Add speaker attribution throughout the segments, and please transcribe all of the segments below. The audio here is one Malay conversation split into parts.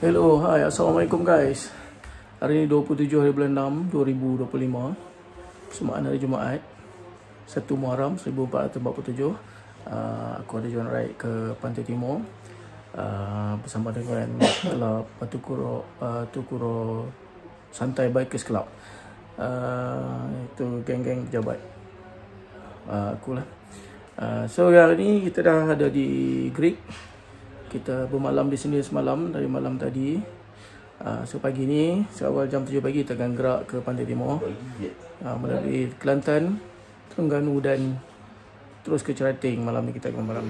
Speaker 1: Hello, hai, Assalamualaikum guys. Hari ni 27 hari bulan 6 2025, Semaan hari Jumaat 1 Muharram 1447. Aku ada jalan ride ke Pantai Timur bersama dengan Kelab Tukuro Santai Bikers Club. Itu geng-geng pejabat akulah. So hari ni kita dah ada di Greek. Kita bermalam di sini semalam, dari malam tadi. So pagi ni seawal jam 7 pagi kita akan gerak ke Pantai Timur, melalui Kelantan, Terengganu dan terus ke Cerating. Malam ni kita akan malam.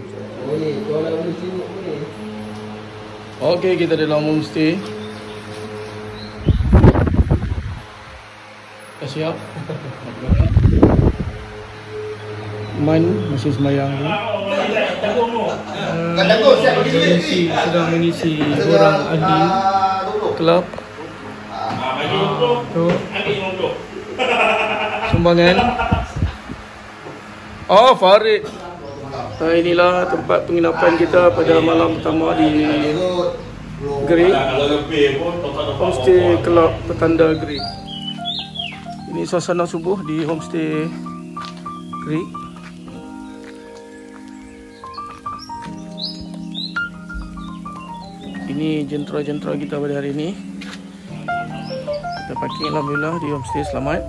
Speaker 1: Okey, kita dalam homestay. Dah siap. Man masih semayang ni. Sedang mengisi orang ahli kelab. Sumbangan. Oh, Farid. Inilah tempat penginapan kita pada malam pertama di Greek. Homestay Kelab Petanda Greek. Ini suasana subuh di homestay Greek. Ini jentera-jentera kita pada hari ini. Kita parking alhamdulillah di homestay selamat.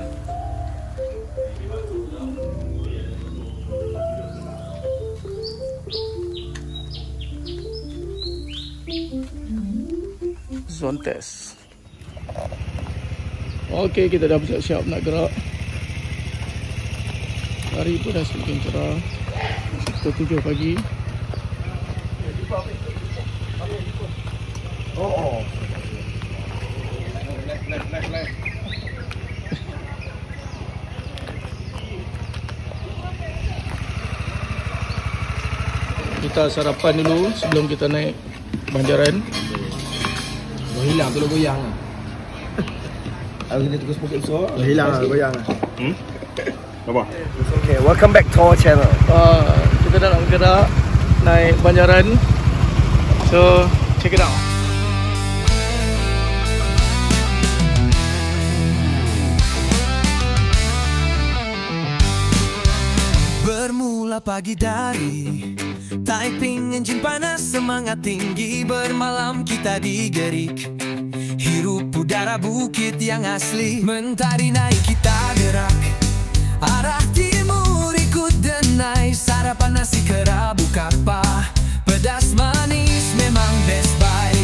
Speaker 1: Zone test. Okey, kita dah bersiap-siap nak gerak. Hari pun dah semakin cerah. Pukul 7 pagi. Oh. Kita sarapan dulu sebelum kita naik Banjaran.
Speaker 2: Hilang tu goyang lah. Aku kena tugas poket besar. Hilang lah goyang lah.
Speaker 3: Apa?
Speaker 2: Okay, welcome back to our channel.
Speaker 1: Kita dah nak bergerak naik Banjaran. So, check it out.
Speaker 4: Bermula pagi dari typing engine panas, semangat tinggi, bermalam kita di Greek. Hirup udara bukit yang asli, mentari naik kita gerak. Arah timur ikut denai, sarapan nasi kerabu kapah, pedas manis memang best buy.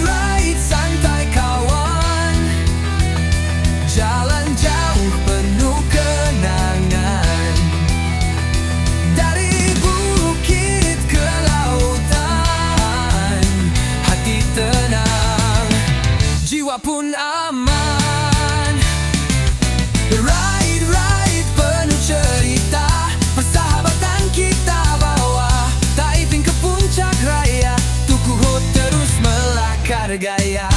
Speaker 4: Ride santai kawan, jalan jauh penuh kenangan. Dari bukit ke lautan, hati tenang, jiwa pun aman. Ride penuh cerita, persahabatan kita bawa. Taiping ke puncak raya, Tukuho terus melakar gaya.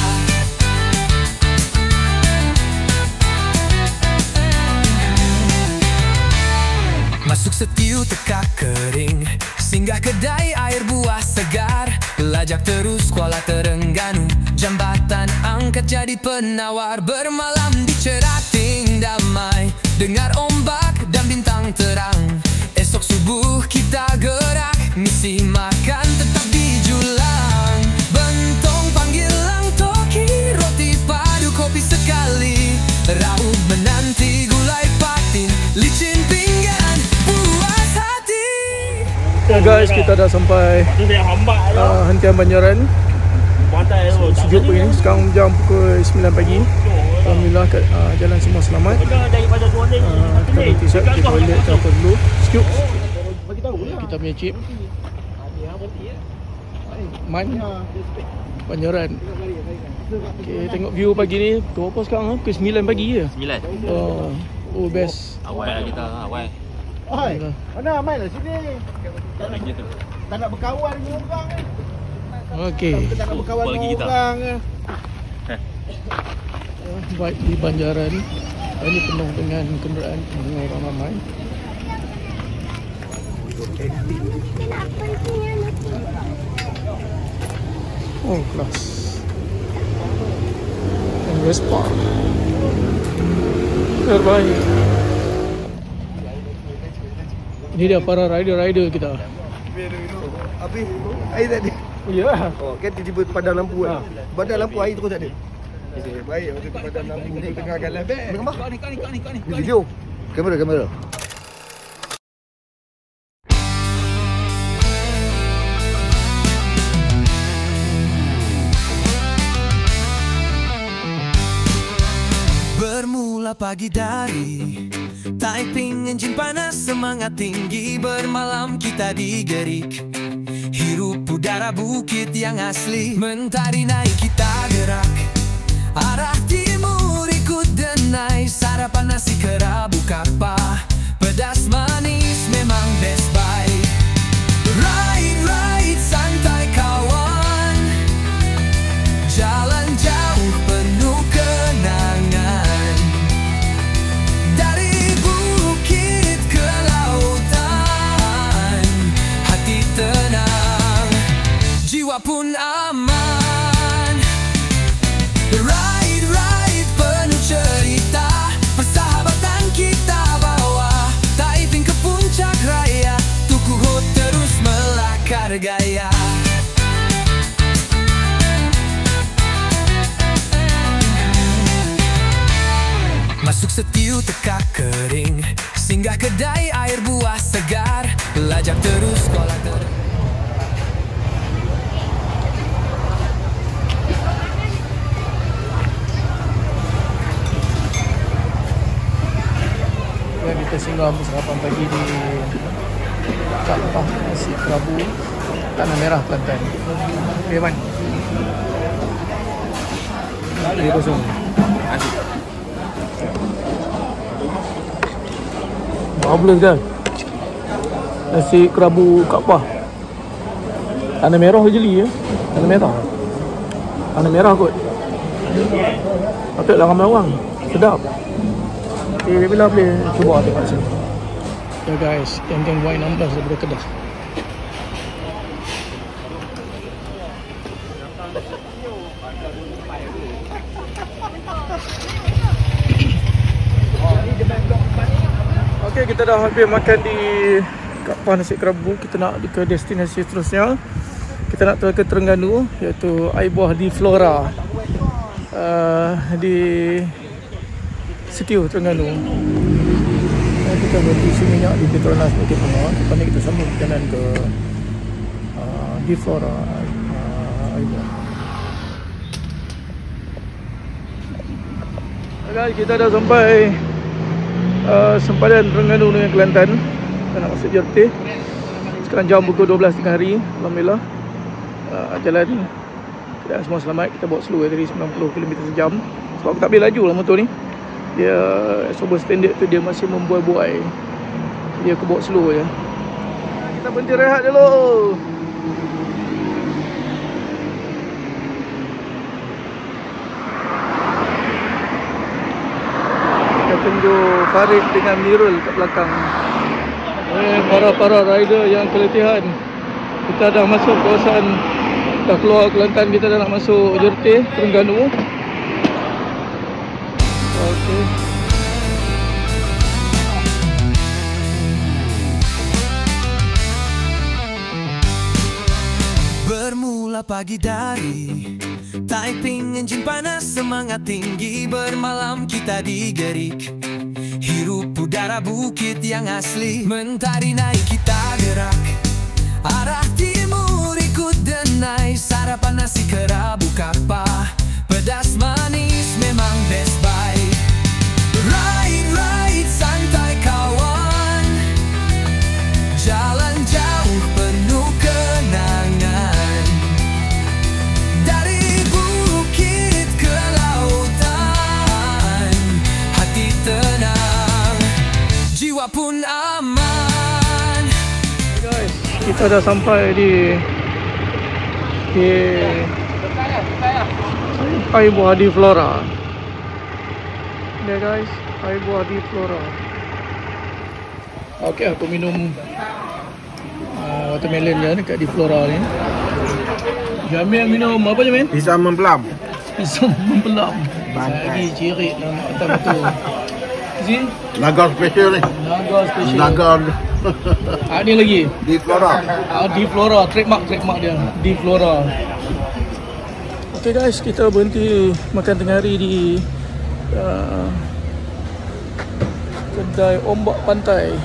Speaker 4: Masuk setiu tekak kering, singgah kedai air buah segar. Lajak terus Kuala Terengganu, jambatan angkat jadi penawar. Bermalam di Cerating damai, dengar ombak dan bintang terang. Esok subuh kita gerak, misi makan tetap dijulang. Bentong panggil lang toki, roti padu kopi sekali. Raup menanti gulai patin, licin pinggan puas hati.
Speaker 1: Ya guys, kita dah sampai hentian Banjaran. Sejuk pagi ni, sekarang jam pukul 9 pagi. Alhamdulillah jalan semua selamat. Kita berhenti sekejap, kita toilet telefon dulu. Sekejap. Kita punya chip Man Banjaran. Okay, tengok view pagi ni. Pukul apa sekarang? Pukul 9 pagi je.
Speaker 3: 9.
Speaker 1: Oh best.
Speaker 3: Awal lah kita, awal.
Speaker 2: Oi, mana main lah sini. Tak nak berkawan dengan orang ni.
Speaker 1: Okey.
Speaker 2: Tak nak berkawan dengan orang ni.
Speaker 1: Baik di Banjaran. Ini penuh dengan kenderaan, dengan orang ramai. Oh, kelas. Dan Vespa. Terbaik. Ini dia para rider-rider kita.
Speaker 2: Habis air tak ada.
Speaker 1: Ya.
Speaker 2: Oh, kan tiba-tiba padam lampu kan. Padam lampu air terus tak ada. Okey, baik. Waktu tu padam lampu tengahkan live. Ambil gambar. Kau ni. Video. Kamera.
Speaker 4: Bermula pagi dari typing engine panas, semangat tinggi, bermalam kita digerik. Hirup udara bukit yang asli, mentari naik kita gerak. Arah timur ikut denai, sarapan nasi kerabu kapah, pedas manis memang best buy. Ride santai kawan, jalan jauh penuh kenangan. Dari bukit ke lautan, hati tenang, jiwa pun aman. Ride penuh cerita, persahabatan kita bawa. Typing ke puncak raya, Tukuho terus melakar gaya. Masuk setiu tekak kering, singgah kedai air buah segar, belajar terus sekolah terus.
Speaker 1: Ya, kita singgah sarapan pagi di Kapah Nasi Kerabu Tanah Merah, Kelantan. Okay, Man. Ini kosong. Marvelous kan? Nasi kerabu Kapah Tanah Merah ke jeli ya? Tanah Merah. Tanah Merah kot. Patutlah ramai orang. Sedap. Bila boleh cuba tengok sini. Ya guys, geng-geng Y16 daripada Kedah. Okey, kita dah habis makan di Kapah Nasi Kerabu. Kita nak ke destinasi seterusnya. Kita nak ke Terengganu, iaitu air buah di Flora, di Setiu, Terengganu. Kita berisi minyak di Petronas Bukit Tengah. Lepas ni kita sambung perjalanan ke di Flora, air buah. Okay, kita dah sampai sempadan Terengganu dengan Kelantan. Kita nak masuk JRT. Sekarang jam pukul 12 tengah hari. Alhamdulillah, jalan keadaan semua selamat. Kita bawa slow dari 90 km sejam. Sebab aku tak boleh laju lah motor ni. Dia sober standard tu dia masih membuai-buai. Dia aku bawa slow je. Kita berhenti rehat dulu. Kita tunggu Farid dengan Mirul kat belakang. Para rider yang keletihan. Kita dah masuk kawasan, dah keluar Kelantan, kita dah nak masuk JRT Terengganu. Okey.
Speaker 4: Bermula pagi dari typing engine panas, semangat tinggi, bermalam kita digerik. Hirup udara bukit yang asli, mentari naik kita gerak. Arah timur ikut denai, sarapan nasi kerabu kapah, pedas manis memang best buy. Ride santai kawan, jalan jauh penuh kenangan. Dari bukit ke lautan, hati tenang, jiwa pun aman.
Speaker 1: Hey guys, kita dah sampai di air buah di Flora. Ya guys, air buah di Flora. Okey, aku minum watermelon je dekat di Flora ni. Jamil minum apa je, men?
Speaker 2: Pisang mempelam.
Speaker 1: Pisang mempelam. Lagi cirit lah atas betul. Sini?
Speaker 2: Naga special ni.
Speaker 1: Naga special.
Speaker 2: Naga
Speaker 1: Ni lagi.
Speaker 2: di Flora.
Speaker 1: Di Flora, trademark dia. Di Flora. Okay guys, kita berhenti makan tengah hari di kedai ombak pantai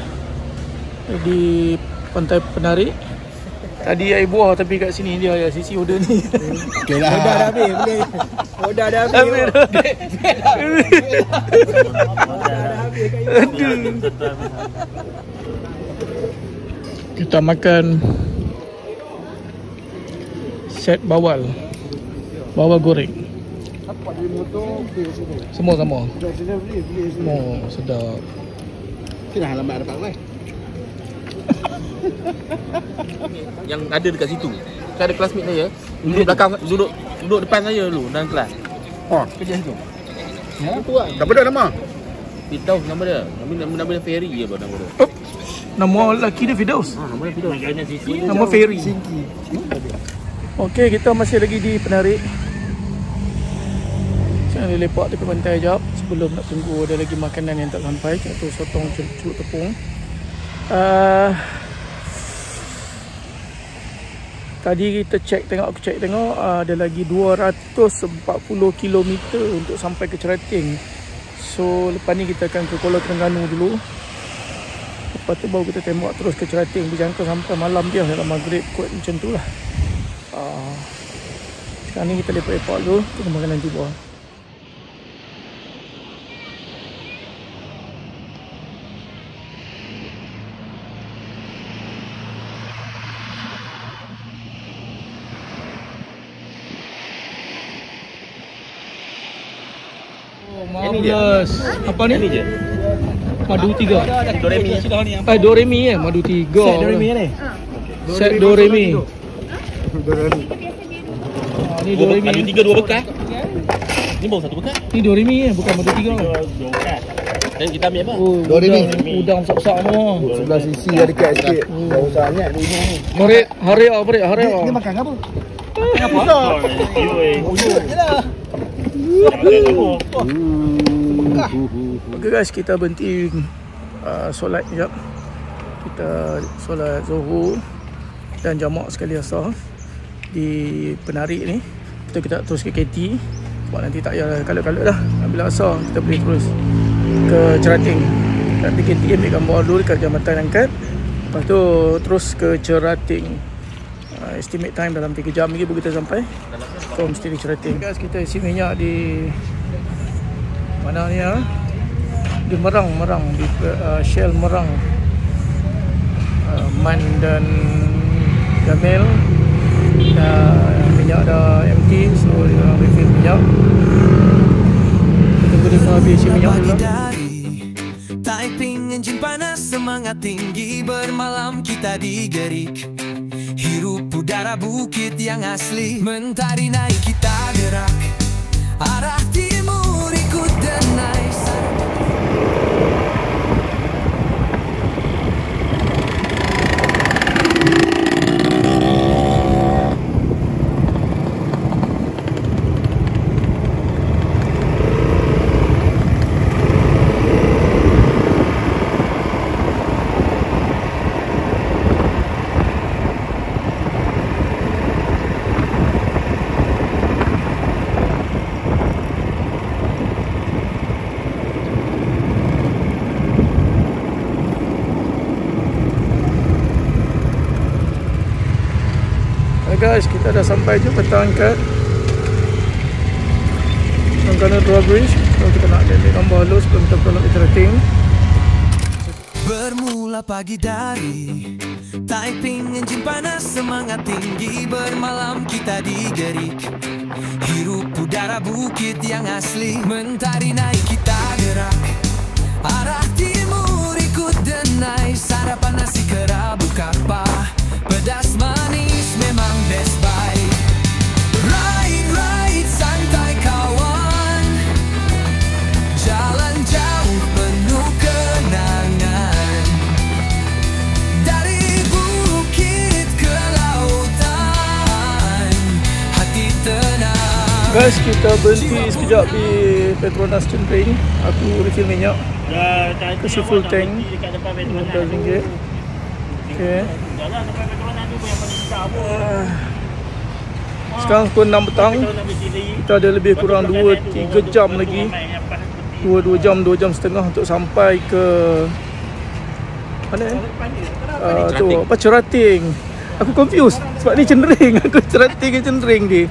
Speaker 1: di Pantai Penari. Tadi air buah tapi kat sini dia ya sisi order ni.
Speaker 2: Okey lah. Order dah habis boleh. Order dah habis.
Speaker 1: Kita makan set bawal goreng. Semua sama. Semua sedap.
Speaker 2: Kena lambat dapat mai.
Speaker 3: Yang ada dekat situ. Kan ada classmate saya. Duduk belakang, duduk depan saya dulu dalam kelas.
Speaker 2: Oh,
Speaker 3: Kerja situ.
Speaker 2: ya tu ah. Dah pada nama.
Speaker 3: Firdaus nama dia. Nama dia Ferry je nama dia.
Speaker 1: Nama lelaki dia Firdaus.
Speaker 3: Nama dia Firdaus.
Speaker 1: Nama Ferry. Okey, kita masih lagi di Penari. Saya lepak tepi pantai jap sebelum nak tunggu ada lagi makanan yang tak sampai, iaitu sotong celup tepung. Tadi kita aku cek tengok ada lagi 240 km untuk sampai ke Cerating. So lepas ni kita akan ke Kuala Terengganu dulu. Lepas tu baru kita tembak terus ke Cerating. Dijangka sampai malam dia dalam maghrib kot macam tu lah. Sekarang ni kita lepak-lepak dulu, kita makan nanti buah. Marvelous. Apa ni?
Speaker 3: Ini je.
Speaker 1: Madu 3.
Speaker 3: Doremi.
Speaker 1: Doremi ya, madu 3. Set Doremi ni. Set Doremi. Ni Doremi.
Speaker 3: Madu 3 2 bekas. Ni baru 1 bekas.
Speaker 1: Ni Doremi ya, bukan madu 3.
Speaker 3: 2 bekas. Dan kita ambil apa?
Speaker 1: Oh,
Speaker 2: Doremi.
Speaker 1: Udang besar-besar semua.
Speaker 2: Sebelah sisi ada dekat sikit. Dah sangat dulu.
Speaker 1: Hari.
Speaker 2: Dia makan apa?
Speaker 1: Okay guys, kita berhenti solat sekejap. Kita solat Zuhur dan jamak sekali asar di Penari ni. Kita terus ke KT sebab nanti tak payah kalut-kalut dah. Bila asar kita boleh terus ke Cerating. Nanti KT ambil gambar dulu dekat Jambatan Angkat. Lepas tu terus ke Cerating. Estimate time dalam 3 jam lagi baru kita sampai. So mesti di Cerating. Guys, kita isi minyak di mana ni ya? Di Merang di Shell Merang. Man dan Jamil. Minyak dah empty, so dia refill minyak. Kita tunggu dia habis isi minyak dulu.
Speaker 4: Typing engine panas, semangat tinggi, bermalam kita digerik. Hirup udara bukit yang asli, mentari naik kita gerak. Arah timur ikut denai.
Speaker 1: Guys, kita dah sampai je Petang Angkat Terengganu Drawbridge. So kita nak ambil gambar dulu sebelum kita bertolak ke Cerating.
Speaker 4: Bermula pagi dari typing engine panas, semangat tinggi, bermalam kita digerik. Hirup udara bukit yang asli, mentari naik kita gerak. Arah timur ikut denai, sarapan nasi kerabu kapal, pedas manis memang best buy. Ride santai kawan, jalan jauh penuh kenangan. Dari bukit ke lautan,
Speaker 1: Guys, kita berhenti sekejap di Petronas Cendring. Aku refill minyak. Kasi full tank RM15. Okay. Sekarang pukul 6 petang. Kita ada lebih kurang 2-3 jam lagi. 2 jam setengah untuk sampai ke mana tu apa, Cerating. Aku confused sebab ni Cendring. Aku Cerating ke Cendring ni.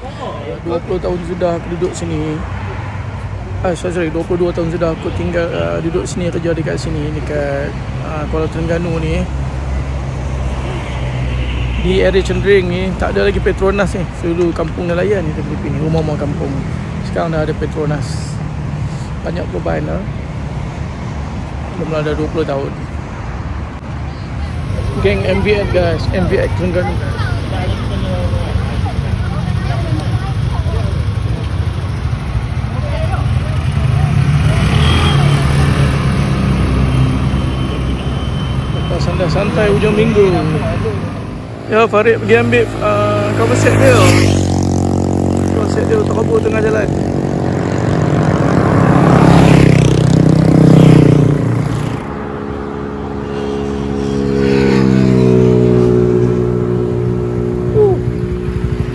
Speaker 1: 20 tahun sudah aku duduk sini. Sorry, 22 tahun sudah aku tinggal duduk sini, kerja dekat sini, dekat Kuala Terengganu ni. Di area Cendring ni tak ada lagi Petronas ni. Dulu kampung nelayan ni Filipin ni, rumah-rumah kampung. Sekarang dah ada Petronas. Banyak perubahan lah. Belum ada 20 tahun. Geng MVX guys, MVX Terengganu. Santai-santai hujung minggu. Ya, Farid pergi ambil cover set dia. Cover set dia terkabur tengah jalan.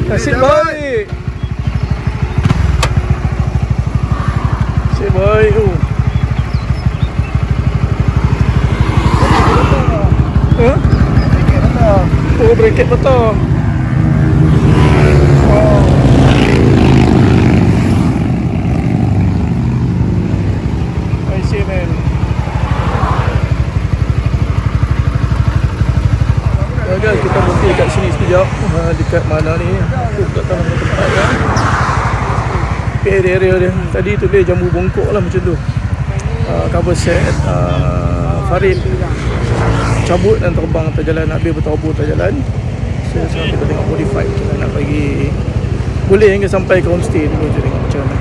Speaker 1: Nasib baik. Nasib baik tu. Oh, bracket patah. Oh. I see, man. Ya guys, kita berhenti kat sini sekejap. Dekat mana ni? Aku tak tahu nama tempat kan. Area dia. Tadi tu dia jambu bongkok lah macam tu. Cover set Farid cabut dan terbang atas jalan, Nabil berterabur atas jalan. So sekarang kita tengok modify, kita nak bagi boleh hingga sampai ke homestay dulu. Kita tengok macam mana.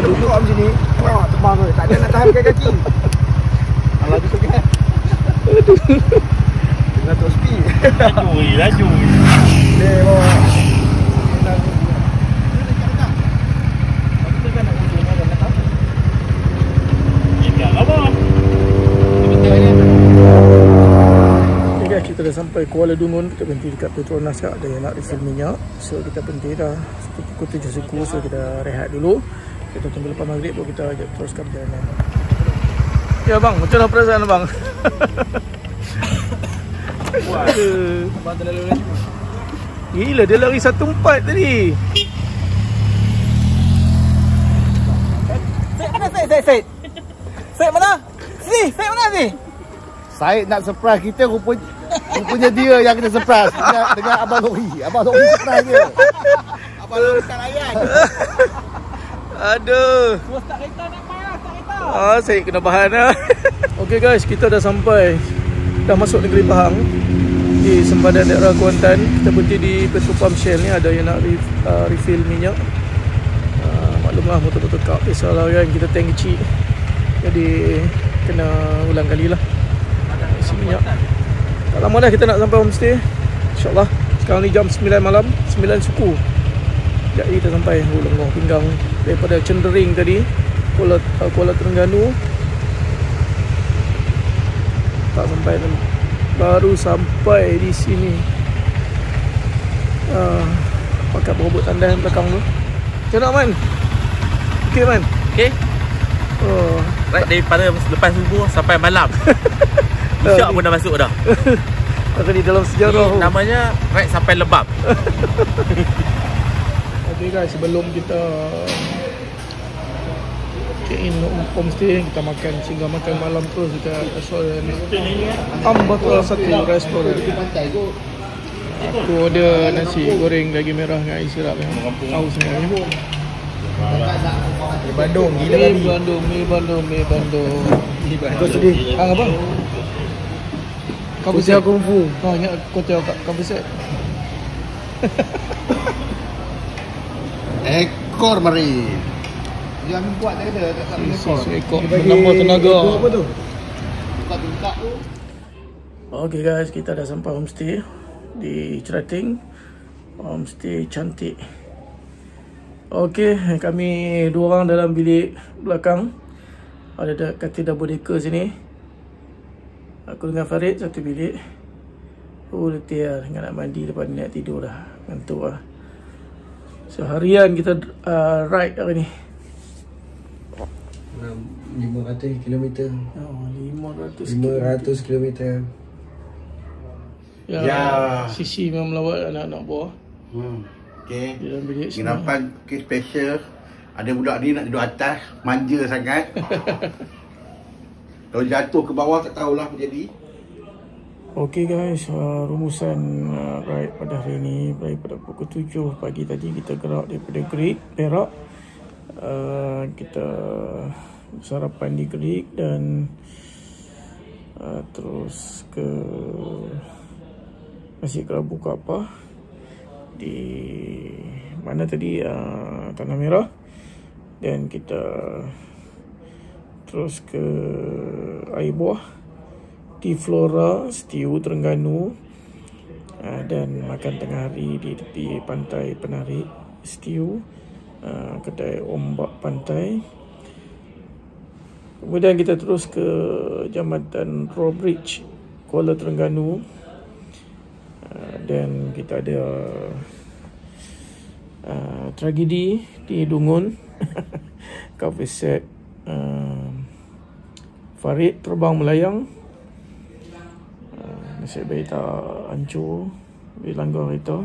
Speaker 2: Duduk macam ni, terbang tu, tak ada nak tahan kaki. Alah tu kan. Tengah top speed. Laju. Dia bawa. Kita dah sampai Kuala Dungun. Kita berhenti dekat Petronas kat. Ada yang nak refill minyak. So kita berhenti dah pukul 7 suku. So kita rehat dulu. Kita tunggu lepas maghrib baru kita teruskan perjalanan. Ya bang, macam mana perasaan bang? Abang terlalu laju. Gila, dia lari 1.4 tadi. Syed mana Syed? Syed mana? Sini, Syed mana ni? Syed nak surprise kita, rupanya dia yang kita surprise dengan Abang Lori. Abang Lori surprise dia. Abang Lori tak layan. Aduh. Tak kereta nak marah, tak kereta. Saya kena bahan lah. Okay guys, kita dah sampai. Dah masuk negeri Pahang. Di sempadan daerah Kuantan. Kita berhenti di petrol pump Shell ni. Ada yang nak refill minyak. Maklumlah motor-motor kap. Biasalah kan, kita tank kecil. Jadi kena ulang kali lah isi minyak. Tak lama dah kita nak sampai homestay, InsyaAllah. Sekarang ni jam 9 malam, 9 suku. Jadi kita sampai Lengoh Pinggang. Daripada Cendring tadi, Kuala Terengganu. Tak sampai, baru sampai di sini. Pakai berobot tandas belakang tu. Macam mana Man? Okay Man?
Speaker 3: Okay. Right daripada lepas subuh sampai malam. Isyak pun dah masuk dah.
Speaker 1: Ada di dalam sejarah.
Speaker 3: Ini namanya ride sampai Lebab.
Speaker 1: Okay guys, sebelum kita check in homestay, kita makan, singgah makan malam terus dekat restoran Ambatul satu restoran. Aku order nasi goreng daging merah dengan air sirap yang tahu semuanya. Mi Bandung, gila kali. Mi Bandung. Kau sedih. Hang apa? Kau bersih kungfu. Kau ingat kau tahu kau bersih. Ekor mari. Dia ambil kuat dia kata tak sampai ekor. Menambah tenaga. Apa tu? Buka tu. Okay guys, kita dah sampai homestay di Cerating. Homestay cantik.
Speaker 2: Okey, kami dua orang dalam bilik belakang. Ada katil double decker sini. Aku dengan Farid satu bilik. Letih lah, dengan nak mandi lepas ni nak tidur dah. Ngantuk lah. Seharian kita ride hari ni.
Speaker 5: 500 km.
Speaker 2: Oh, 500
Speaker 5: km.
Speaker 2: Ya. Sisi memang melawat anak-anak bawah.
Speaker 6: Okay.
Speaker 2: Dalam bilik
Speaker 6: penginapan special. Ada budak ni nak duduk atas, manja sangat. Kalau jatuh ke bawah tak tahulah apa jadi.
Speaker 2: Okey guys, rumusan ride pada hari ini daripada pukul 7 pagi tadi kita gerak daripada Greek, Perak. Kita sarapan di Greek dan terus ke Masjid Kerabu Kaabah di mana tadi, Tanah Merah, dan kita terus ke air buah di Flora, Stew, Terengganu, dan makan tengah hari di tepi pantai Penarik, Stew, kedai ombak pantai. Kemudian kita terus ke Jambatan Roe Bridge, Kuala Terengganu, dan kita ada tragedi di Dungun. Cover set Farid terbang melayang. Nasib baik tak hancur di langgar kereta.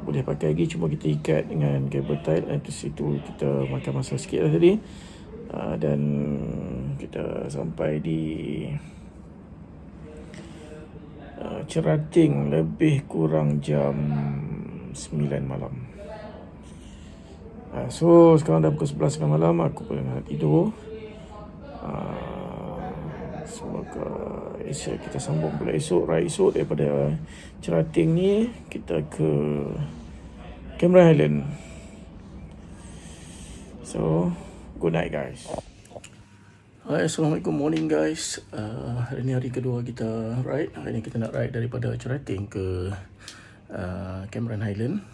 Speaker 2: Boleh pakai lagi, cuma kita ikat dengan kabel tight. Di situ kita makan masa sikit lah tadi. Dan kita sampai di Cerating lebih kurang jam 9 malam. So sekarang dah pukul 11 malam, aku pun nak tidur. Semoga kita sambung pula esok, ride esok daripada Cerating ni kita ke Cameron Highland. So good night guys. Hai, Assalamualaikum, morning guys. Hari ni hari kedua kita ride. Hari ni kita nak ride daripada Cerating ke Cameron Highland.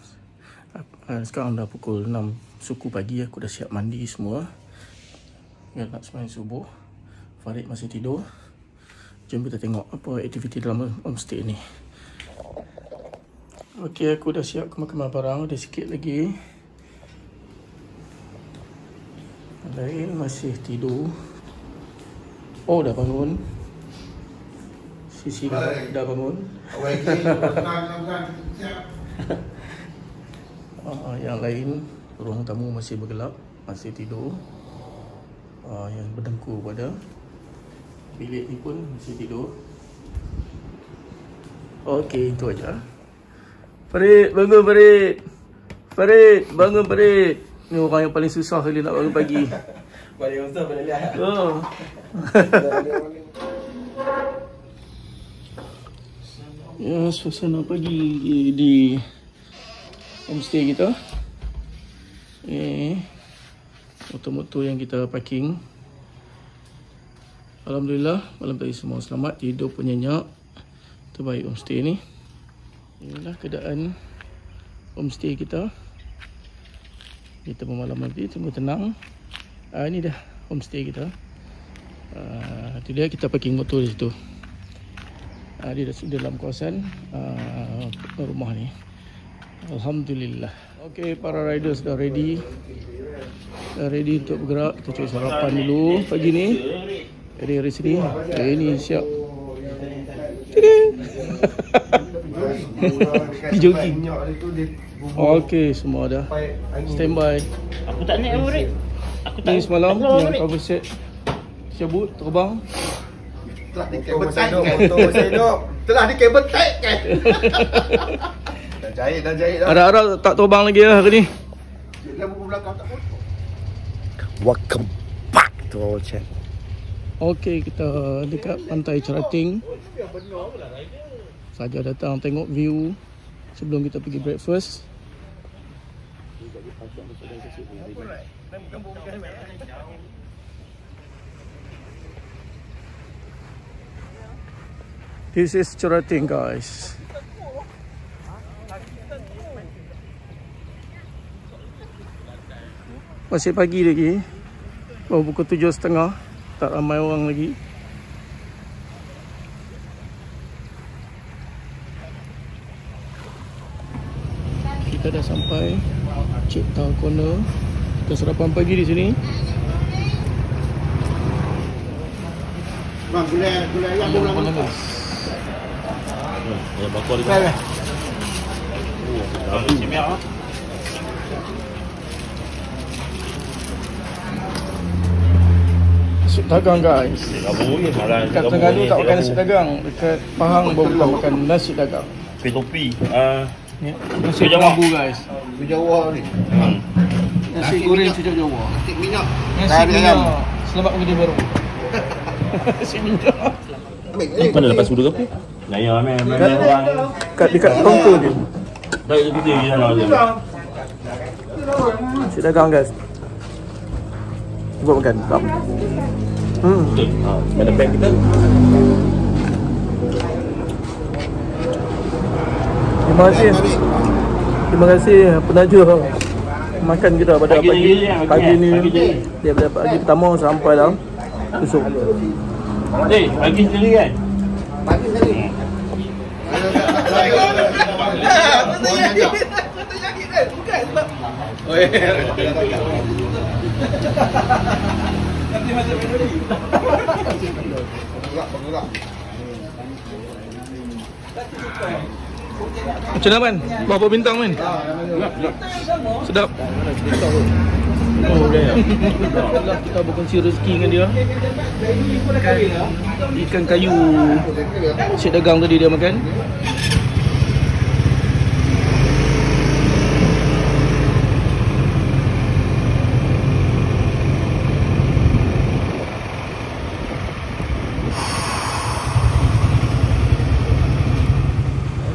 Speaker 2: Sekarang dah pukul 6 suku pagi. Aku dah siap mandi semua. Nak sembahyang subuh. Farid masih tidur. Jom kita tengok apa aktiviti dalam homestay ni. Okey, aku dah siap kemas-kemas barang. Ada sikit lagi. Lain masih tidur. Oh, dah bangun. Sisi dah bangun. Yang lain, ruang tamu masih bergelap, masih tidur. Yang berdengkur pada bilik ni pun masih tidur. Okey, itu aja. Farid, bangun Farid. Farid, bangun Farid. Ni orang yang paling susah kali nak bangun pagi.
Speaker 5: Balik ustaz, balik lihat.
Speaker 2: Oh. Ya, suasana pagi di homestay kita. Motor-motor yang kita parking. Alhamdulillah, malam tadi semua selamat, tidur pun nyenyak. Terbaik homestay ni. Inilah keadaan homestay kita. Kita bermalam nanti, tunggu tenang. Ini dah homestay kita. Itu dia, kita parking motor di situ. Dia dah dalam kawasan rumah ni. Alhamdulillah. Okey, para riders dah ready. Dah ready untuk bergerak. Kita cari sarapan dulu pagi ni. Dari sini. Ini siap. Jogging. Okey, semua dah standby.
Speaker 3: Aku tak naik Farid.
Speaker 2: Ni semalam yang cover set cabut terbang.
Speaker 6: Telah di kabel tight kan? Telah di kabel tight kan? Dah jahit dah.
Speaker 2: Harap-harap tak terbang lagi lah hari ni.
Speaker 6: Lampu belakang tak potong.
Speaker 5: Welcome back to our channel.
Speaker 2: Okey, kita dekat pantai Cerating. Saja datang tengok view sebelum kita pergi breakfast. This is Cerating, guys. Masih pagi lagi. Baru pukul 7.30. Tak ramai orang lagi. Kita dah sampai Cik Tau Corner. Kita sarapan pagi di sini.
Speaker 6: Bang, gula ayam dia ulang mana?
Speaker 3: Ya, bakar dia.
Speaker 2: Nasi dagang guys. Dekat Terengganu tak makan nasi dagang. Dekat Pahang baru bukan makan nasi dagang.
Speaker 3: Topi.
Speaker 2: Ni nasi Terengganu guys.
Speaker 6: Di Jawa ni.
Speaker 2: Nasi goreng cucuk Jawa.
Speaker 6: Nasi minyak.
Speaker 2: Nasi minyak. Selamat kerja baru. Nasi minyak.
Speaker 3: Mana lepas sudu ke? Naya memang orang.
Speaker 2: Dekat kaunter je.
Speaker 3: Dah itu kita di sana je.
Speaker 2: Nasi dagang guys. Cuba makan. Kam.
Speaker 3: Mana beg kita?
Speaker 2: Terima kasih. Terima kasih penaja makan kita pada pagi ni. Daripada pagi pertama sampai dah esok.
Speaker 3: Pagi sendiri kan?
Speaker 6: Pagi sendiri.
Speaker 2: Macam mana Man? Berapa bintang Man? Sedap. Oh, kita berkongsi rezeki dengan dia. Ikan kayu Cik dagang tadi dia makan.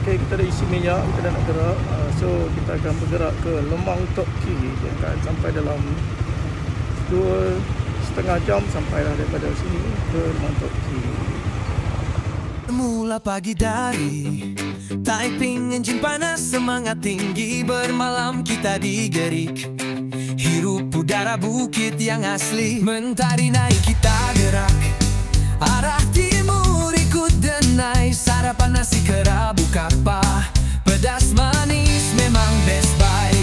Speaker 2: Okay, kita dah isi minyak, kita dah nak gerak. So kita akan bergerak ke Lemang Tok Ki. Dia akan sampai dalam 2,5 jam sampai dah daripada sini ke Lemang Tok Ki.
Speaker 4: Mula pagi dari typing engine panas, semangat tinggi, bermalam kita digerik. Hirup udara bukit yang asli, mentari naik kita gerak. Arah timur ikut denai, sarapan nasi kerabu kapah, pedas manis memang best buy.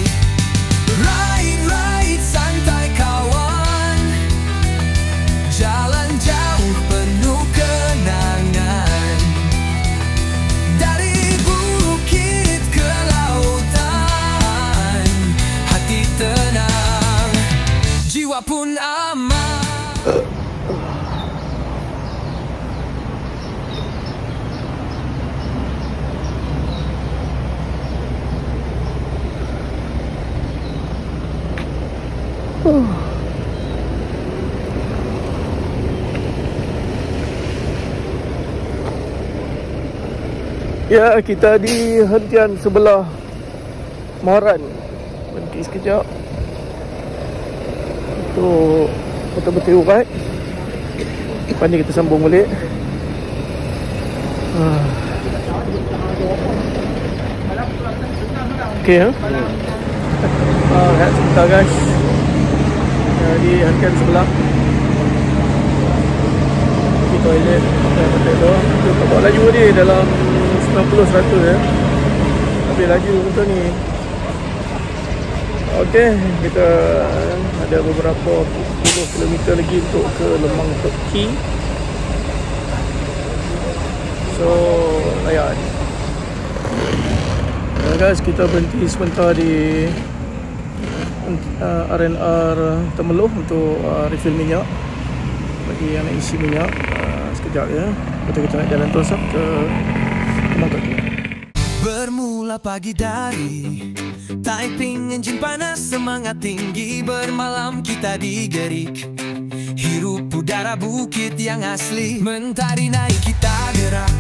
Speaker 4: Ride santai kawan, jalan jauh penuh kenangan. Dari bukit ke lautan, hati tenang, jiwa pun aman.
Speaker 2: Ya, kita di hentian sebelah Moran. Berhenti sekejap untuk betul-betul ubat. Lepas ni kita sambung balik. Okay, rehat sebentar guys. Di hentian sebelah di toilet. Kita bawa laju ni dalam 90-100 ya. Lebih laju macam ni. Okey, kita ada beberapa puluh kilometer lagi untuk ke Lemang Tok Ki. So, layan. Guys, kita berhenti sebentar di R&R Temeloh untuk refill minyak. Bagi yang nak isi minyak sekejap ya. Lepas kita nak jalan terus ke Lemang Tok Ki.
Speaker 4: Bermula pagi dari typing engine panas, semangat tinggi, bermalam kita digerik. Hirup udara bukit yang asli, mentari naik kita gerak.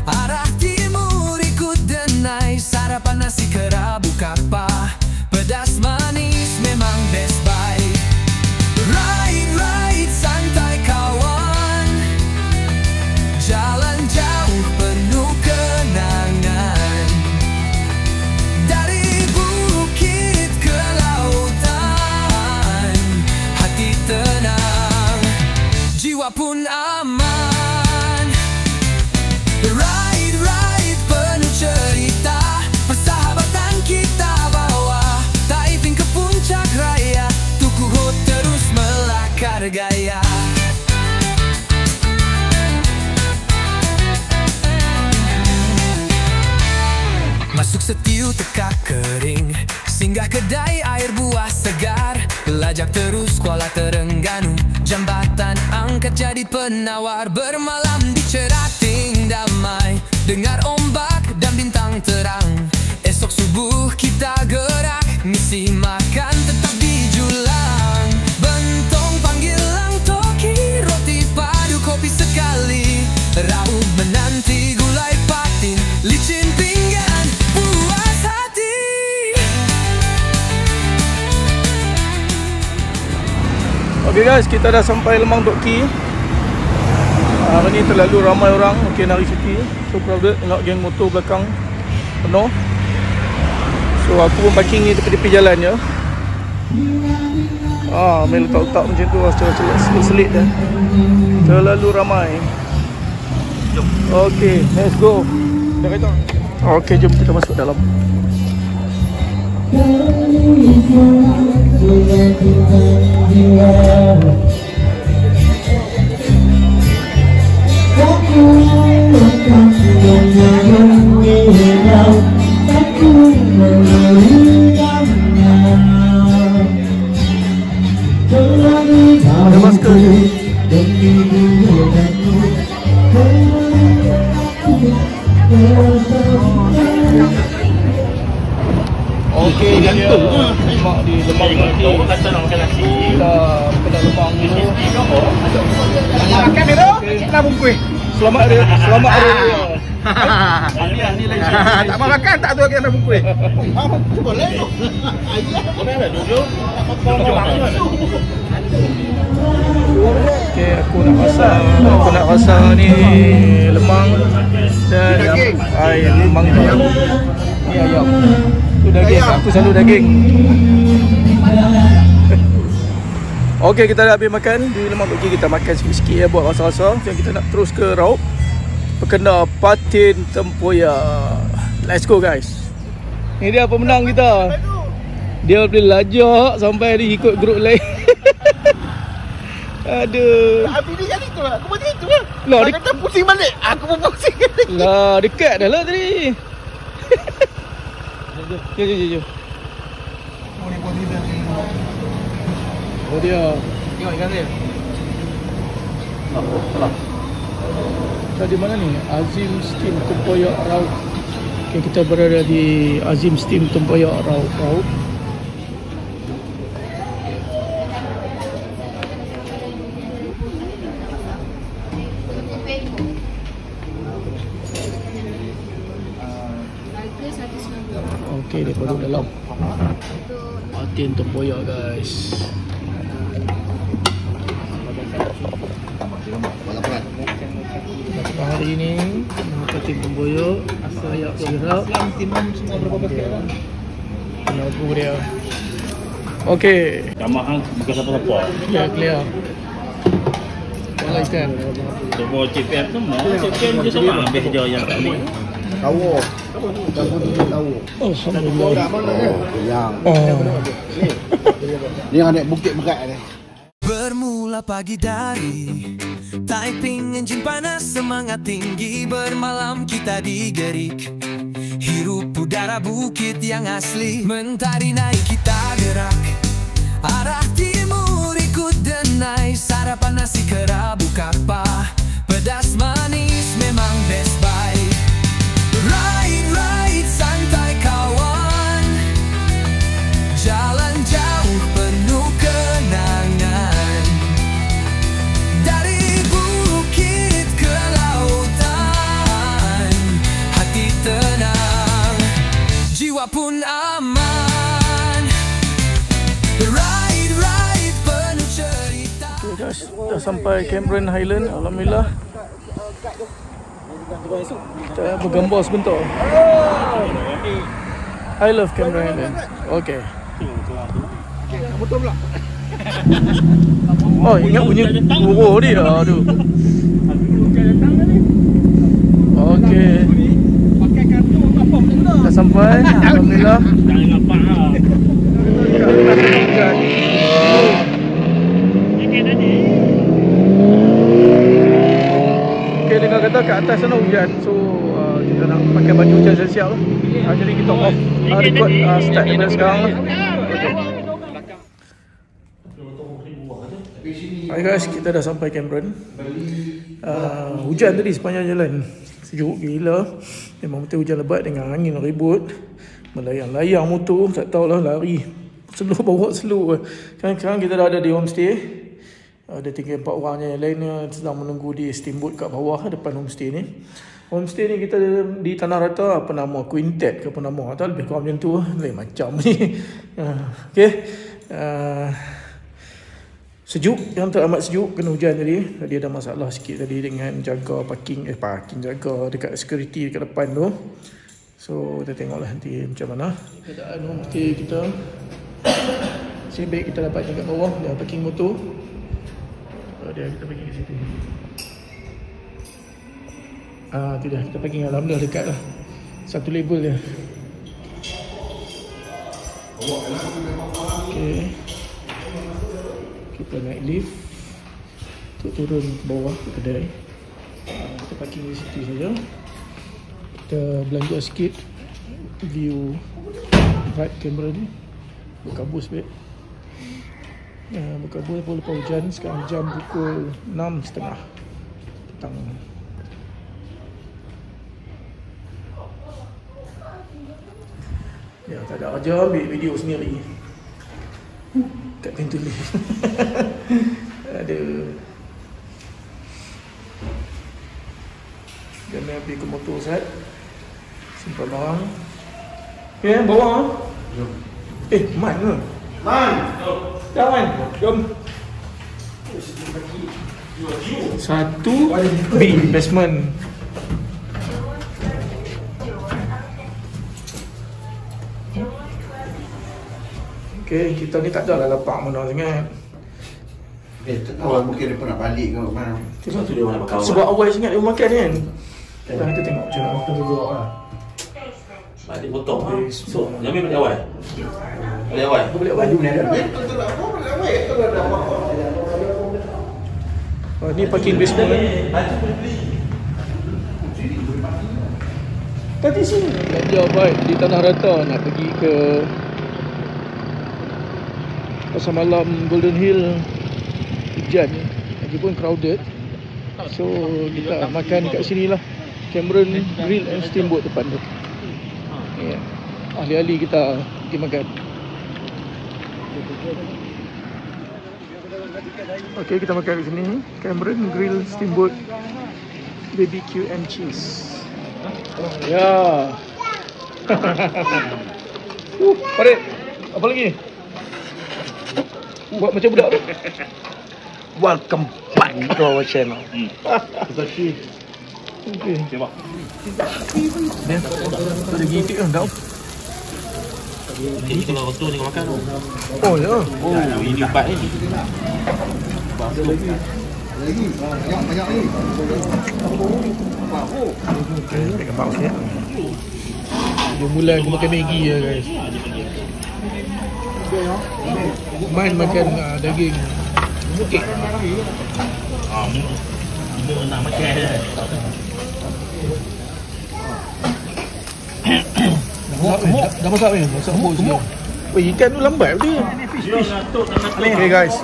Speaker 4: Arah timur ikut denai, sarapan nasi kerabu kapah, pedas manis memang best buy. Ride santai kawan, jalan jauh penuh kenangan. Dari bukit ke lautan, jiwa pun aman. Ride penuh cerita, persahabatan kita bawa Taiping ke puncak raya, Tuku Hot terus melakar gaya. Masuk setiu tekak kering, singgah kedai air buah segar, lajak terus Kuala Terengganu, jambatan angkat jadi penawar. Bermalam di Cerating damai, dengar ombak dan bintang terang. Esok subuh kita gerak, misi makan tetap dijulang. Bentong panggil Lang Toki, roti padu kopi sekali, raup menanti gulai patin, licin pinggan puas hati.
Speaker 2: Okay guys, kita dah sampai Lemang Tok Ki. Hari ni terlalu ramai orang. Okay, Nari City, so crowded. Tengok geng motor belakang penuh. So aku pun parking ni tepi-tepi jalan je. Main letak-letak macam tu, selit-selit dah. Terlalu ramai. Okay, let's go. Okay, jom kita masuk dalam. Ada masker. Okey, dia mak di Lemang ni. Orang kata nak makan nasi. Dah kena Lemang ni.
Speaker 6: Makan dia tu, nak bungkus.
Speaker 2: Selamat hari raya.
Speaker 6: Ni lagi. Tak mau makan, tak tahu nak bungkus. Boleh. Boleh ada duduk.
Speaker 2: Okey, aku nak rasa ni lemang dan lemang ni ayam. Tu daging, aku selalu daging. Okey, kita dah habis makan di Lemang Tok Ki. Kita makan sikit-sikit ya, buat rasa-rasa. Dan kita nak terus ke Raup Perkenda Patin Tempoyak. Let's go guys. Ni dia pemenang kita. Dia boleh lajak sampai dia ikut grup lain. Aduh.
Speaker 6: Habis ni kali tu lah. Aku macam itu lah.
Speaker 2: Lah,
Speaker 6: dia kata pusing balik. Aku pun pusing balik.
Speaker 2: Lah, dekat dah lah tadi. Jom. Oh dia.
Speaker 6: Tengok ikan dia.
Speaker 2: Salah. Di mana ni? Azim Steam Tempoyak Raup. Okay, kita berada di Azim Steam Tempoyak Raup. Okey, dia duduk dalam Patin Tempoyak guys. Hari ini Patin Tempoyak, Ayak Bergerak.
Speaker 6: Timam semua berapa paket kan?
Speaker 2: Lagu dia. Okey.
Speaker 3: Jamaah bukan siapa-siapa.
Speaker 2: Clear. Boleh kan?
Speaker 3: Coba CPF tu mau. CPF je sama habis je yang tak boleh.
Speaker 6: Tahu. Tahu.
Speaker 2: Oh, alhamdulillah.
Speaker 6: Yang. Ni yang ada bukit berat ni.
Speaker 4: Bermula pagi dari Taiping, enjin panas semangat tinggi. Bermalam kita digerik, hirup udara bukit yang asli. Mentari naik kita gerak, arah timur ikut denai. Sarapan nasi kerabu kapah, pedas manis memang best buy. Ride santai kawan, jalan jauh penuh kenangan. Dari bukit ke lautan, hati tenang, jiwa pun aman. Ride penuh cerita.
Speaker 2: Dah sampai Cameron Highland. Alhamdulillah. Kita bergambar sebentar. I love Cameron Highland. Okay.
Speaker 6: Betul pula.
Speaker 2: Oh, ingat bunyi burung dia. Aduh. Okey.
Speaker 3: Pakai kartu apa benda?
Speaker 2: Dah sampai. Alhamdulillah.
Speaker 3: Jangan nampak lah.
Speaker 2: Okay, dengar kata kat atas sana hujan. So kita nak pakai baju hujan siap-siap lah. Jadi kita off record start daripada sekarang lah. Okay. Hai guys, kita dah sampai Cameron. Hujan tadi sepanjang jalan. Sejuk gila. Memang betul hujan lebat dengan angin ribut. Melayang-layang motor, tak tahulah lari. Slow bawa slow. Sekarang kita dah ada di homestay. Ada tinggal 4 orang je. Yang lainnya sedang menunggu di steamboat kat bawah depan homestay ni. Homestay ni kita di Tanah Rata, apa nama, Quintet ke apa nama, tak lebih kurang macam tu. Lain macam ni. Okay. Sejuk, yang teramat sejuk, kena hujan tadi. Tadi ada masalah sikit tadi dengan jaga parking jaga dekat security dekat depan tu. So kita tengoklah nanti macam mana keadaan homestay kita. Sebab kita dapat kat bawah dia parking motor. Dia kita parking kat situ. Tu dah kita parking dalam dah dekat lah. Satu level dia. Okay. Kita naik lift untuk turun ke bawah ke kedai. Kita parking di situ saja. Kita belanja sikit view right kamera ni. Berkabus baik. Berkabus lepas hujan. Sekarang jam pukul 6.30 petang. Ya, tak ada kerja, ambil video sendiri kat pintu lift. Aduh. Kena pergi ke motor set. Simpan barang. Okay, bawa. Jom. Man ke? Man! Dah Man, jom. Satu big investment. Okay, kita ni tak ada lah lapak mana sangat.
Speaker 6: Awal mungkin dia pernah balik ke mana.
Speaker 2: Sebab awal sangat dia makan kan. Kita tengok macam mana. Kita tengok lah.
Speaker 3: Balik potong. So, Jamil balik awal. Balik awal.
Speaker 2: Balik awal. Ni parking basement. Tadi sini. Belanja baik di Tanah Rata nak pergi ke pasar malam Golden Hill. Hujan lagipun crowded. So kita makan kat sini lah. Cameron Grill and Steamboat depan tu. Yeah. Ahli-ahli kita pergi makan. Okay, kita makan kat sini. Cameron Grill Steamboat BBQ and cheese. Ya. Farid, apa lagi? Buat macam budak tu.
Speaker 5: Welcome back to our channel.
Speaker 2: Okay.
Speaker 3: Tengok.
Speaker 2: Dia ada gitik kan tau.
Speaker 3: Ini kalau rotor ni kau makan tu.
Speaker 2: Oh ya.
Speaker 3: Oh, ini ubat ni.
Speaker 6: Lagi. Banyak ni.
Speaker 2: Okay, tengok bau sikit. Dia mula aku makan Maggi ya guys. Man makan daging mukik.
Speaker 3: Muk nak makan je.
Speaker 2: Dah masak ni? Masak bol semua. Weh, ikan tu lambat dia. Okay guys,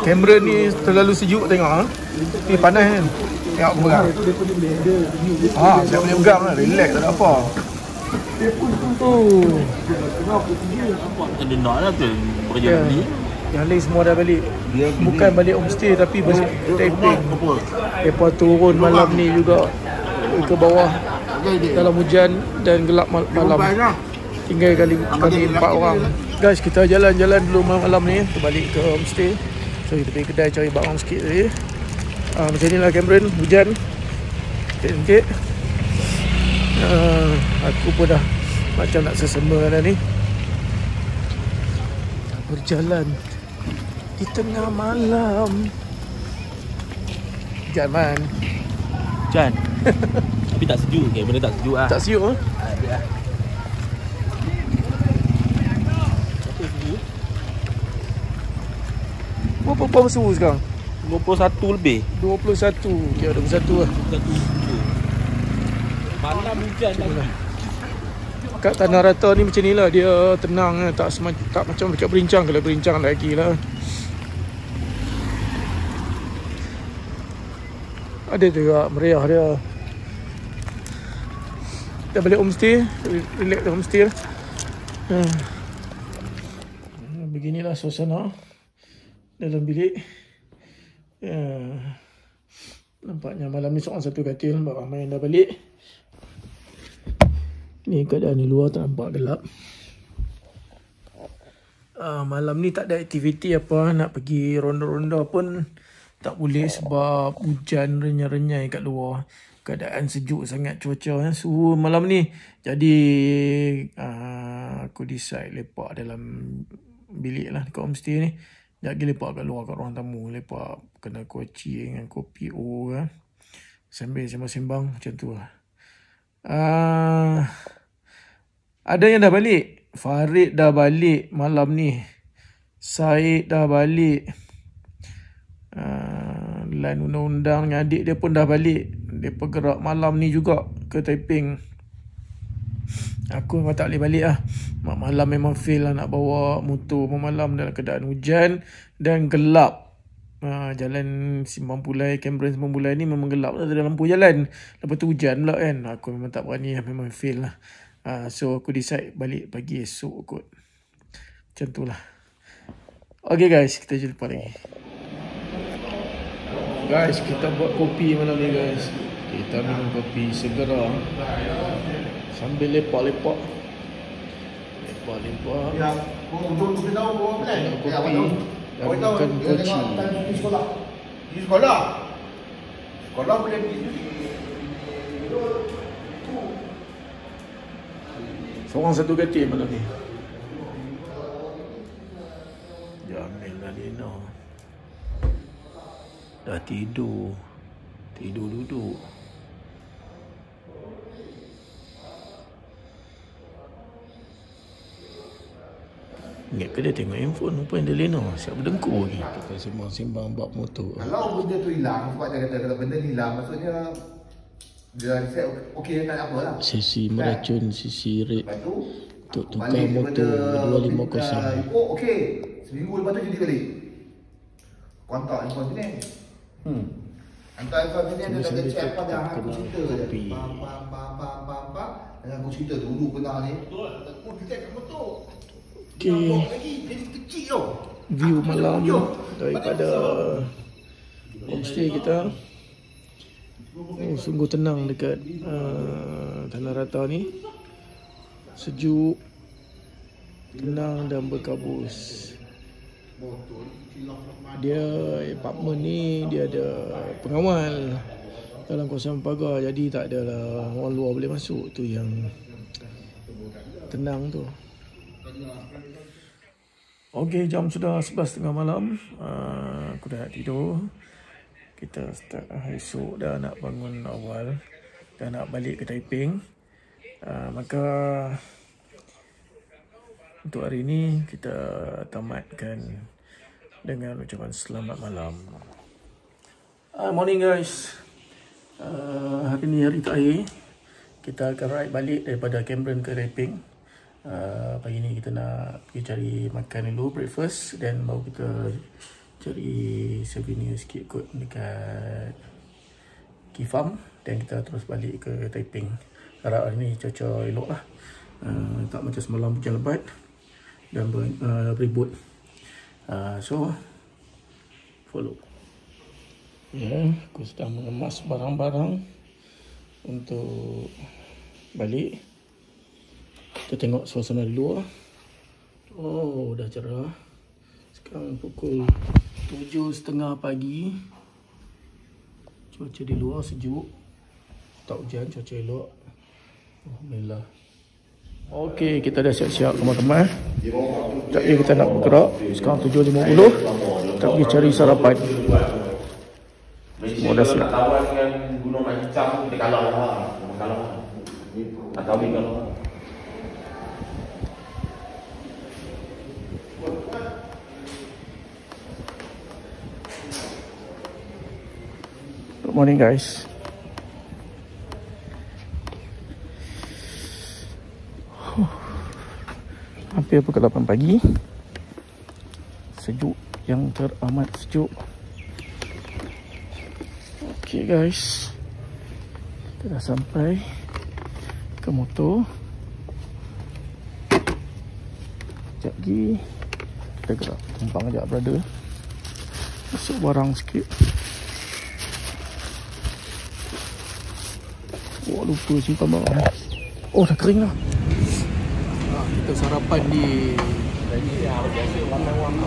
Speaker 2: kamera ni terlalu sejuk tengok ha. Ni panas kan. Tengok aku pegang. Saya boleh pegang lah. Relax, tak ada apa.
Speaker 3: Dia nak lah tu bekerja beli.
Speaker 2: Yang lain semua dah balik. Bukan balik homestay tapi balik taping. Lepas turun malam ni juga ke bawah dalam hujan dan gelap malam. Tinggal kali 4 orang. Guys, kita jalan-jalan dulu malam ni. Kita balik ke homestay. So kita pergi kedai cari barang sikit tadi. Macam ni lah Cameron, hujan sikit-sikit. Aku pun dah macam nak sesema dah ni. Berjalan di tengah malam. Jangan.
Speaker 3: Hujan. Tapi tak sejuk ke? Benda tak sejuk ah.
Speaker 2: Tak siuk ah.
Speaker 3: Ada ah.
Speaker 2: Berapa pom suhu sekarang?
Speaker 3: 21 lebih.
Speaker 2: 21. Ya, 21 lah.
Speaker 3: Malam hujan lagi.
Speaker 2: Kat Tanah Rata ni macam ni lah. Dia tenang, tak macam dekat Berincang. Kalau Berincang lagi lah. Ada juga meriah dia. Dah balik homestay. Relax di homestay lah. Beginilah suasana dalam bilik. Nampaknya malam ni seorang satu katil. Ramai yang dah balik. Ni keadaan di luar, tak nampak gelap. Malam ni tak ada aktiviti apa. Nak pergi ronda-ronda pun tak boleh sebab hujan renyai-renyai kat luar. Keadaan sejuk sangat cuaca. Suhu malam ni. Jadi aku decide lepak dalam bilik lah dekat homestay ni. Jangan lepak kat luar kat ruang tamu. Lepak kena koci dengan kopi O kan. Sambil sembang-sembang macam tu lah. Ada yang dah balik. Farid dah balik malam ni. Syed dah balik. Lain undang-undang dengan adik dia pun dah balik. Dia bergerak malam ni juga ke Taiping. Aku memang tak boleh balik lah. Malam memang fail lah nak bawa motor malam dalam keadaan hujan dan gelap. Jalan Simpang Pulai, Cameron Simpang Pulai ni memang gelap lah. Tak ada lampu jalan. Lepas tu hujan pula kan. Aku memang tak berani lah. Memang fail lah. So aku decide balik pagi esok kot. Macam tu lah. Okay guys, kita jumpa lagi. Guys, kita buat kopi malam ni guys. Kita minum kopi segera sambil lepak-lepak. Lepak-lepak.
Speaker 6: Ya, untuk kita tahu bawa plan.
Speaker 2: Kopi dan makan koci.
Speaker 6: Di sekolah. Di sekolah. Sekolah boleh pergi.
Speaker 2: Seorang satu katil malam ni. Jamil dan Lina dah tidur. Tidur duduk. Ingat ke dia tengok handphone. Apa yang dia Lina? Siap berdengkur lagi. Kita sembang-sembang bab motor.
Speaker 6: Kalau benda tu hilang, sebab dia kata kalau benda ni hilang, maksudnya dia reset okey, tak ada apa lah.
Speaker 2: Sesi meracun, sesi rate
Speaker 6: Lepas tu
Speaker 2: untuk tukar motor 250.
Speaker 6: Oh okey, seminggu lepas tu jadi balik. Kontak handphone sini. Hantar handphone sini, dia dah check apa dah. Aku cerita je. Dan aku cerita dulu pernah ni. Aku check kat motor.
Speaker 2: Okey.
Speaker 6: Lagi jadi kecil tau.
Speaker 2: View malam daripada homestay kita. Oh, sungguh tenang dekat Tanah Rata ni. Sejuk, tenang dan berkabus. Dia apartment ni dia ada pengawal dalam kawasan pagar, jadi tak adalah orang luar boleh masuk. Tu yang tenang tu. Okey, jam sudah 11.30 malam. Aku dah nak tidur. Kita start esok dah nak bangun awal. Dah nak balik ke Taiping. Maka untuk hari ini kita tamatkan dengan ucapan selamat malam. Morning guys. Hari ni hari terakhir. Kita akan ride balik daripada Cameron ke Taiping. Pagi ni kita nak pergi cari makan dulu, breakfast, dan baru kita cari souvenir sikit kot dekat Kifam, dan kita terus balik ke Taiping. Harap hari ni cuaca elok lah. Tak macam semalam hujan lebat dan beribut. So follow. Ya, aku sedang mengemas barang-barang untuk balik. Kita tengok suasana di luar. Oh, dah cerah. Sekarang pukul 7.30 pagi. Cuaca di luar sejuk. Tak hujan, cuaca elok. Alhamdulillah. Okey, kita dah siap-siap teman-teman. Sekejap lagi kita nak bergerak. Sekarang 7.50. Kita pergi cari sarapan. Semua dah siap.
Speaker 3: Kawan dengan Gunung Macam kita kalah lah. Tak tahu ni kalau.
Speaker 2: Good morning guys. Hampir pukul 8 pagi. Sejuk yang teramat sejuk. Okay guys, kita dah sampai ke motor. Sekejap lagi kita gerak. Tumpang sekejap brother. Masuk barang sikit. Oh lupa simpan barang. Oh dah kering lah. Kita sarapan di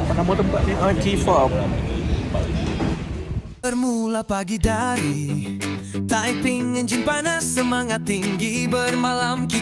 Speaker 2: apa nama tempat ni? Kifa.
Speaker 4: Bermula pagi dari typing engine panas, semangat tinggi bermalam.